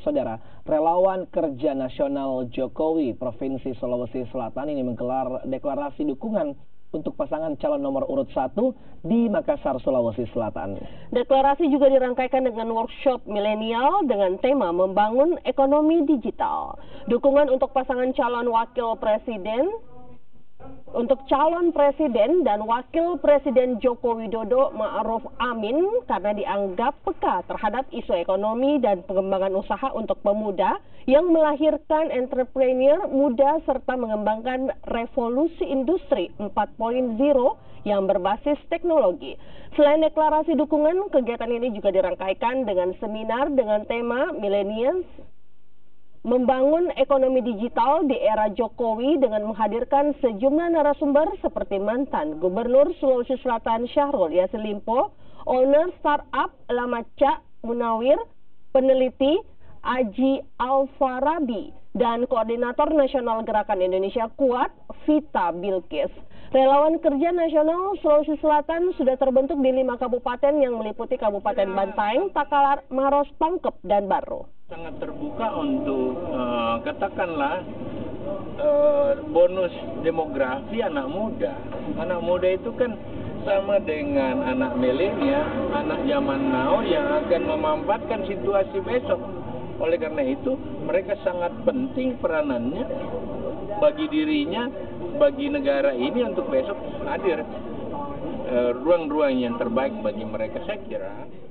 Saudara, relawan kerja nasional Jokowi Provinsi Sulawesi Selatan ini menggelar deklarasi dukungan untuk pasangan calon nomor urut 1 di Makassar, Sulawesi Selatan. Deklarasi juga dirangkaikan dengan workshop milenial dengan tema membangun ekonomi digital. Dukungan untuk pasangan calon wakil presiden calon presiden dan wakil presiden Joko Widodo Ma'ruf Amin karena dianggap peka terhadap isu ekonomi dan pengembangan usaha untuk pemuda yang melahirkan entrepreneur muda serta mengembangkan revolusi industri 4.0 yang berbasis teknologi. Selain deklarasi dukungan, kegiatan ini juga dirangkaikan dengan seminar dengan tema Millennials Membangun Ekonomi Digital di Era Jokowi dengan menghadirkan sejumlah narasumber seperti mantan Gubernur Sulawesi Selatan Syahrul Yassin Limpo, owner startup Lamaca Munawir, peneliti Aji Alfarabi, dan Koordinator Nasional Gerakan Indonesia Kuat Vita Bilkis. Relawan kerja nasional Sulawesi Selatan sudah terbentuk di 5 kabupaten yang meliputi Kabupaten Bantaeng, Takalar, Maros, Pangkep, dan Baro. Sangat terbuka untuk katakanlah bonus demografi anak muda. Anak muda itu kan sama dengan anak milenial, anak zaman now yang akan memanfaatkan situasi besok. Oleh karena itu, mereka sangat penting peranannya bagi dirinya, bagi negara ini untuk besok hadir ruang-ruang yang terbaik bagi mereka, saya kira.